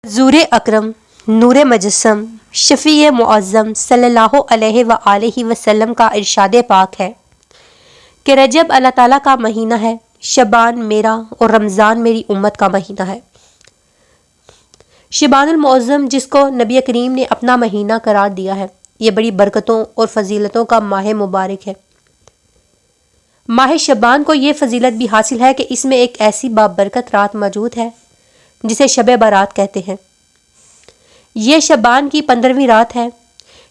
ज़ूर अकरम नूर मजस्सम शफ़ी मुअज़्ज़म सल्लल्लाहु अलैहि व आलिहि वसल्लम का इरशाद पाक है कि रजब अल्लाह ताला का महीना है, शबान मेरा और रमज़ान मेरी उम्मत का महीना है। शबानुल मुअज़्ज़म जिसको नबी करीम ने अपना महीना करार दिया है, ये बड़ी बरकतों और फजीलतों का माह मुबारक है। माह शबान को ये फजीलत भी हासिल है कि इसमें एक ऐसी बाबरकत रात मौजूद है जिसे शब बारात कहते हैं। ये शबान की 15वीं रात है।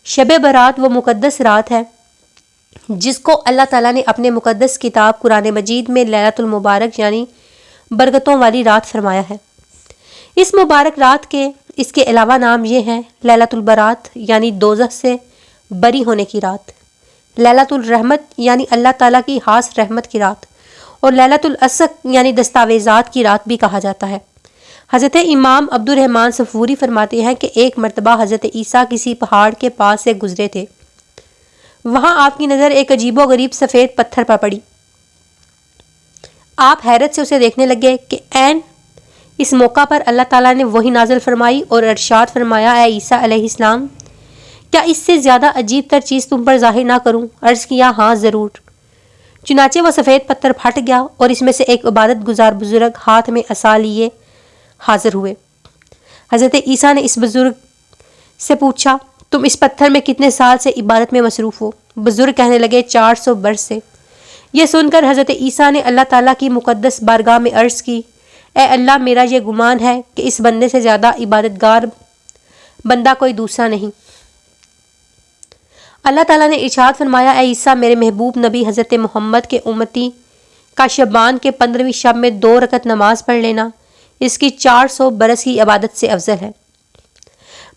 शब बारात वो मुकद्दस रात है जिसको अल्लाह ताला ने अपने मुकद्दस किताब कुरान मजीद में लैलतुल मुबारक यानी बरकतों वाली रात फरमाया है। इस मुबारक रात के इसके अलावा नाम ये हैं लैलतुल बरात यानी दोज़ख से बरी होने की रात, लैलतुल रहमत यानी अल्लाह ताला की खास रहमत की रात, और लैलतुल असक यानी दस्तावेज़ात की रात भी कहा जाता है। हज़रत इमाम अब्दुर्रहमान सफूरी फरमाते हैं कि एक मरतबा हज़रत ईसा किसी पहाड़ के पास से गुजरे थे। वहां आपकी नज़र एक अजीबो गरीब सफ़ेद पत्थर पर पड़ी। आप हैरत से उसे देखने लगे कि ऐन इस मौका पर अल्लाह ताला ने वही नाज़िल फरमाई और इरशाद फरमाया, ए ईसा अलैहिस्सलाम, क्या इससे ज़्यादा अजीब तर चीज़ तुम पर ज़ाहिर ना करूं? अर्ज़ किया, हाँ ज़रूर। चुनाचे वह सफ़ेद पत्थर फट गया और इसमें से एक इबादत गुजार बुजुर्ग हाथ में असा लिए हाजिर हुए। हज़रत ईसा ने इस बुजुर्ग से पूछा, तुम इस पत्थर में कितने साल से इबादत में मसरूफ़ हो? बुजुर्ग कहने लगे, 400 बरस से। यह सुनकर हज़रत ईसा ने अल्लाह ताला की मुकद्दस बारगाह में अर्ज़ की, ए अल्लाह, मेरा ये गुमान है कि इस बंदे से ज़्यादा इबादतगार बंदा कोई दूसरा नहीं। अल्लाह ताला ने इरशाद फरमाया, ए ईसा, मेरे महबूब नबी हज़रत मोहम्मद के उम्मती का शबान के 15वीं शब में 2 रकत नमाज पढ़ लेना इसकी 400 बरस की इबादत से अफजल है।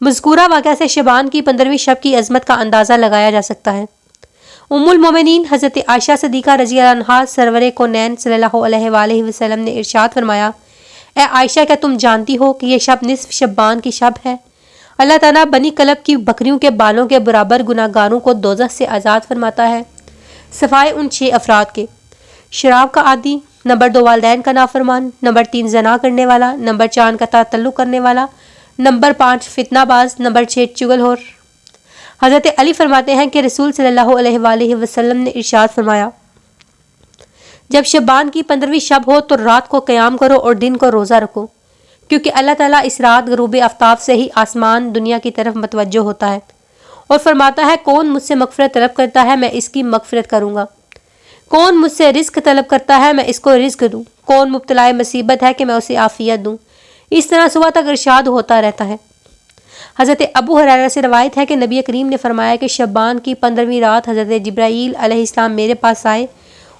मज़कूरा वाक़या से शबान की 15वीं शब की अज़मत का अंदाज़ा लगाया जा सकता है। उम्मुल मोमिनीन हज़रत आयशा सिद्दीक़ा रज़ियल्लाहु अन्हा सरवरे कौनैन सल्लल्लाहु अलैहि वसल्लम ने इरशाद फरमाया, ए आयशा, क्या तुम जानती हो कि यह शब निस्फ शबान की शब है? अल्लाह ताला बनी कलब की बकरियों के बालों के बराबर गुनाहगारों को दोज़ख से आज़ाद फरमाता है, सिवाय उन 6 अफराद के, शराब का आदी, नंबर 2 वालिदैन का नाफरमान, नंबर 3 ज़ना करने वाला, नंबर 4 का तातल्लुक़ करने वाला, नंबर 5 फितनाबाज, नंबर 6 चुगलखोर। हज़रत अली फरमाते हैं कि रसूल सल्लल्लाहु अलैहि वसल्लम ने इरशाद फरमाया, जब शबान की 15वीं शब हो तो रात को क़याम करो और दिन को रोज़ा रखो, क्योंकि अल्लाह ताला इस रात ग़ुरूब आफ्ताब से ही आसमान दुनिया की तरफ मतवज्जो होता है और फरमाता है, कौन मुझसे मग़फ़िरत तलब करता है मैं इसकी मग़फ़िरत करूँगा, कौन मुझसे रिज़्क़ तलब करता है मैं इसको रिज़्क़ दूँ, कौन मुब्तलाए मुसीबत है कि मैं उसे आफ़ियत दूँ। इस तरह सुबह तक इरशाद होता रहता है। हज़रत अबू हुरैरा से रवायत है कि नबी करीम ने फरमाया कि शबान की 15वीं रात हज़रत जिब्राईल अलैहिस्सलाम मेरे पास आए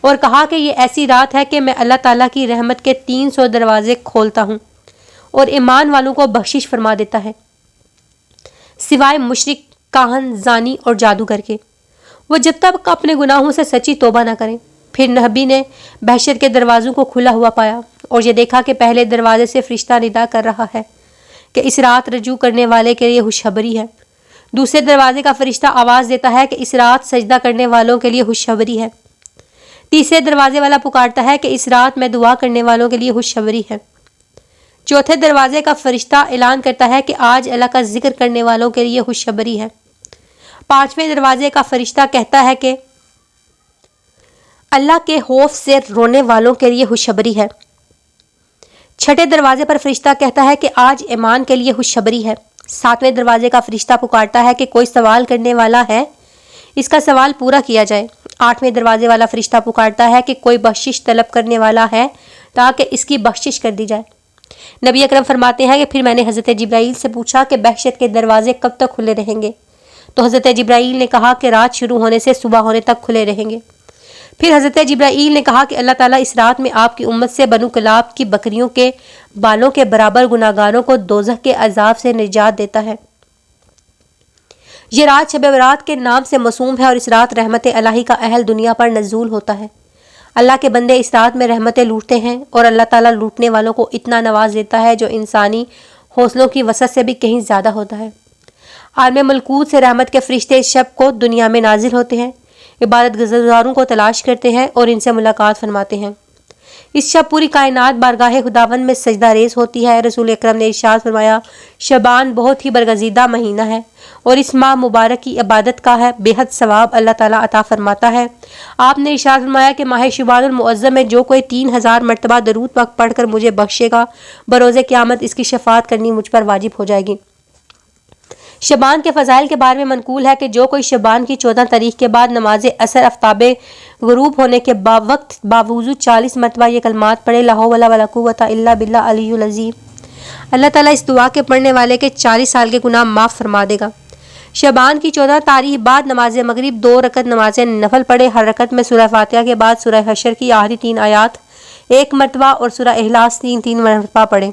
और कहा कि ये ऐसी रात है कि मैं अल्लाह ताला की रहमत के 300 दरवाजे खोलता हूँ और ईमान वालों को बख्शिश फरमा देता है, सिवाय मुशरिक, काहन, जानी और जादूगर के, वो जब तक अपने गुनाहों से सच्ची तौबा ना करें। फिर नबी ने बहशत के दरवाज़ों को खुला हुआ पाया और ये देखा कि पहले दरवाजे से फरिश्ता निदा कर रहा है कि इस रात रजू करने वाले के लिए खुशखबरी है। दूसरे दरवाजे का फरिश्ता आवाज़ देता है कि इस रात सजदा करने वालों के लिए खुशखबरी है। तीसरे दरवाजे वाला पुकारता है कि इस रात में दुआ करने वालों के लिए खुशखबरी है। चौथे दरवाजे का फरिश्ता ऐलान करता है कि आज अल्लाह का जिक्र करने वालों के लिए खुशखबरी है। 5वें दरवाजे का फरिश्ता कहता है कि अल्लाह के खौफ से रोने वालों के लिए खुशखबरी है। 6ठे दरवाजे पर फरिश्ता कहता है कि आज ईमान के लिए खुशखबरी है। 7वें दरवाजे का फरिश्ता पुकारता है कि कोई सवाल करने वाला है, इसका सवाल पूरा किया जाए। 8वें दरवाजे वाला फरिश्ता पुकारता है कि कोई बख्शिश तलब करने वाला है ताकि इसकी बख्शिश कर दी जाए। नबी अकरम फरमाते हैं कि फिर मैंने हज़रत जिब्राईल से पूछा कि बहशत के दरवाजे कब तक खुले रहेंगे? तो हज़रत जिब्राईल ने कहा कि रात शुरू होने से सुबह होने तक खुले रहेंगे। फिर हज़रत जिब्राईल ने कहा कि अल्लाह ताला इस रात में आपकी उम्मत से बनु कलाब की बकरियों के बालों के बराबर गुनाहगारों को दोज़ख के अज़ाब से निजात देता है। ये रात शब बरात के नाम से मसूम है और इस रात रहमत इलाही का अहल दुनिया पर नज़ूल होता है। अल्लाह के बंदे इस रात में रहमतें लूटते हैं और अल्लाह ताला लूटने वालों को इतना नवाज देता है जो इंसानी हौसलों की वसत से भी कहीं ज़्यादा होता है। आलम मलकूत से रहमत के फरिश्ते इस शब को दुनिया में नाजिल होते हैं, इबादत गुज़ारों को तलाश करते हैं और इनसे मुलाकात फरमाते हैं। اس شب پوری کائنات بارگاہ خداوند میں سجدہ ریز ہوتی ہے۔ رسول اکرم نے ارشاد فرمایا شعبان بہت ہی برگزیدہ مہینہ ہے اور اس ماہ مبارک کی عبادت کا ہے بے حد ثواب اللہ تعالیٰ عطا فرماتا ہے۔ آپ نے ارشاد فرمایا کہ ماہ شعبان المعظم میں جو کوئی 3000 مرتبہ درود پاک پڑھ کر مجھے بخشے گا بروز قیامت اس کی شفاعت کرنی مجھ پر واجب ہو جائے گی۔ شعبان کے فضائل کے بارے میں منقول ہے کہ جو کوئی شعبان کی 14 تاریخ کے بعد نماز اثر آفتاب غروب ہونے کے وقت باوضو 40 مرتبہ یہ کلمات پڑھے لا حول ولا قوت الا باللہ العلی العظیم، اللہ تعالیٰ اس دعا کے پڑھنے والے کے 40 سال کے گناہ معاف فرما دے گا۔ شعبان کی 14 تاریخ بعد نماز مغرب 2 رکعت نماز نفل پڑھے، ہر رکعت میں سورہ فاتحہ کے بعد سورہ حشر کی آخری 3 آیات 1 مرتبہ اور سورہ اخلاص 3 مرتبہ پڑھے۔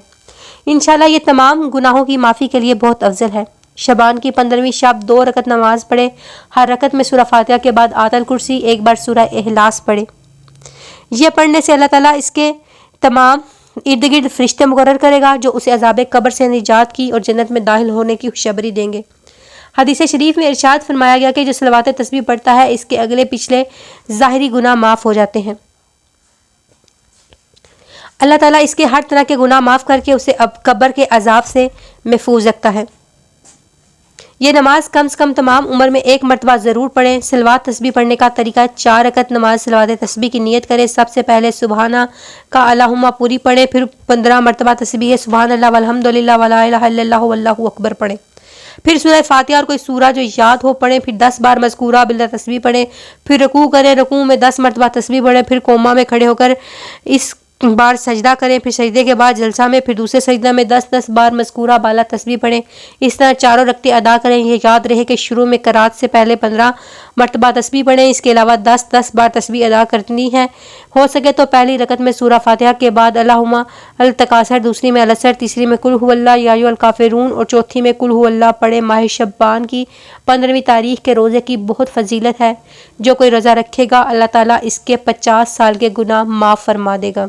انشاءاللہ یہ تمام گناہوں کی معافی کے لیے بہت افضل ہے۔ شعبان کی 15ویں شب 2 رکعت نماز پڑھے، ہر رکعت میں سورہ فاتحہ کے بعد آیت الکرسی 1 بار سورہ اخلاص پڑھے۔ یہ پڑھنے سے اللہ تعالیٰ اس کے تمام ارد گرد فرشتے مقرر کرے گا جو اسے عذاب قبر سے نجات کی اور جنت میں داخل ہونے کی خوشخبری دیں گے۔ حدیث شریف میں ارشاد فرمایا گیا کہ جو صلوات تسبیح پڑھتا ہے اس کے اگلے پچھلے ظاہری گناہ معاف ہو جاتے ہیں۔ اللہ تعالیٰ اس کے ہر طرح کے گناہ معاف کر کے اسے اب قبر کے عذاب سے محفوظ رکھتا ہے۔ یہ نماز کم سے کم تمام عمر میں 1 مرتبہ ضرور پڑھیں۔ صلوات تسبیح پڑھنے کا طریقہ 4 رکعت نماز صلوات تسبیح کی نیت کریں۔ سب سے پہلے سبحانہ کا اللہم پوری پڑھیں، پھر 15 مرتبہ تسبیح سبحان اللہ والحمدللہ ولا الہ الا اللہ واللہ اکبر پڑھیں، پھر سورہ فاتحہ اور کوئی سورہ جو یاد ہو پڑھیں، پھر 10 بار مذکورہ باللہ تسبیح پڑھیں، پھر رکوع کریں، رکوع میں 10 مرتبہ تسبیح پڑھیں، پھر قوما میں کھڑے ہو کر اس بار سجدہ کریں، پھر سجدے کے بعد جلسہ میں پھر دوسرے سجدہ میں 10 بار مذکورہ بالا تسبیح پڑھیں۔ اس طرح 4 رکعتیں ادا کریں۔ یہ یاد رہے کہ شروع میں قرات سے پہلے 15 مرتبہ تسبیح پڑھیں، اس کے علاوہ 10 بار تسبیح ادا کرنی ہے۔ ہو سکے تو پہلی رکعت میں سورہ فاتحہ کے بعد اللہم التکاثر، دوسری میں الاسر، تیسری میں قل ھو اللہ یا ایھا الکافرون اور چوتھی میں قل ھو اللہ پڑھیں۔ ماہ شعبان کی 15ویں تاریخ کے روزے کی بہت فضیلت ہے۔ جو کوئی روزہ رکھے گا اللہ تعالیٰ اس کے 50 سال کے گناہ معاف فرما دے گا۔